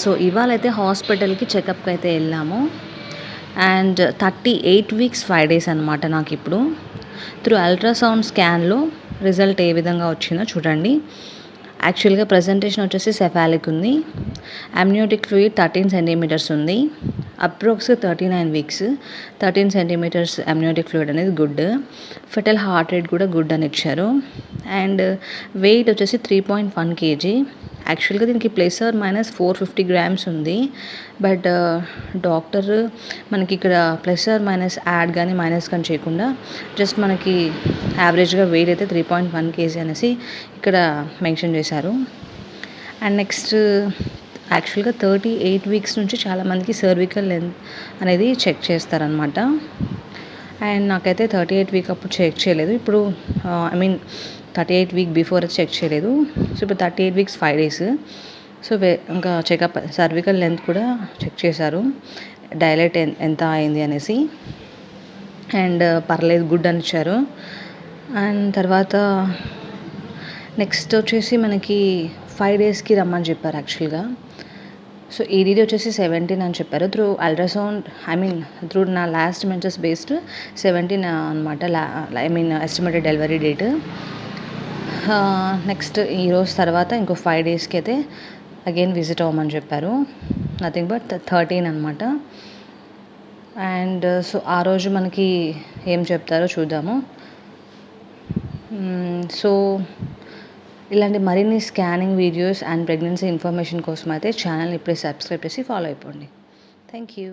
So ఇవాళైతే హాస్పిటల్‌కి చెకప్‌కి అయితే వెళ్ళాము. అండ్ 38 వీక్స్ 5 డేస్ అనమాట నాకిప్పుడు. త్రూ అల్ట్రాసౌండ్ స్కాన్‌లో రిజల్ట్ ఏ విధంగా వచ్చిందో చూడండి. యాక్చువల్‌గా ప్రెజెంటేషన్ వచ్చేసి సెఫాలిక్ ఉంది. అమ్నియోటిక్ ఫ్లూయిడ్ 13 సెంటీమీటర్స్ ఉంది. అప్రాక్స్‌గా 39 వీక్స్. 13 సెంటీమీటర్స్ అమ్నియోటిక్ ఫ్లూయిడ్ అనేది గుడ్. ఫెటల్ హార్ట్ రేట్ కూడా గుడ్ అని ఇచ్చారు. అండ్ వెయిట్ వచ్చేసి 3.1 కేజీ. యాక్చువల్‌గా దీనికి +/- 450 గ్రామ్స్ ఉంది. బట్ డాక్టర్ మనకి ఇక్కడ +/- యాడ్ గానీ, మైనస్ కానీ చేయకుండా జస్ట్ మనకి యావరేజ్‌గా వెయిట్ అయితే 3.1 కేజీ అనేసి ఇక్కడ మెన్షన్ చేశారు. అండ్ నెక్స్ట్ యాక్చువల్‌గా 38 వీక్స్ నుంచి చాలామందికి సర్వికల్ లెంత్ అనేది చెక్ చేస్తారనమాట. అండ్ నాకైతే 38 వీక్ అప్పుడు చెక్ చేయలేదు. ఇప్పుడు 38 వీక్ బిఫోర్ అయితే చెక్ చేయలేదు. సో ఇప్పుడు 38 వీక్స్ 5 డేస్. సో ఇంకా చెకప్ సర్వికల్ లెంత్ కూడా చెక్ చేశారు. డైలైట్ ఎంత అయింది అనేసి. అండ్ పర్లేదు గుడ్ అని ఇచ్చారు. అండ్ తర్వాత నెక్స్ట్ వచ్చేసి మనకి 5 డేస్‌కి రమ్మని చెప్పారు యాక్చువల్‌గా. సో ఈడీడీ వచ్చేసి 17 అని చెప్పారు. త్రూ అల్ట్రాసౌండ్ త్రూ నా లాస్ట్ మెన్సెస్ బేస్డ్ 17 అనమాట. Estimated delivery date. నెక్స్ట్ ఈరోజు తర్వాత ఇంకో 5 డేస్‌కి అయితే అగైన్ విజిట్ అవ్వమని చెప్పారు. నథింగ్ బట్ 13 అనమాట. అండ్ సో ఆ రోజు మనకి ఏం చెప్తారో చూద్దాము. సో ఇలాంటి మరిన్ని scanning videos and pregnancy information కోసం అయితే ఛానల్ని ఇప్పుడే సబ్స్క్రైబ్ చేసి ఫాలో అయిపోండి. Thank you.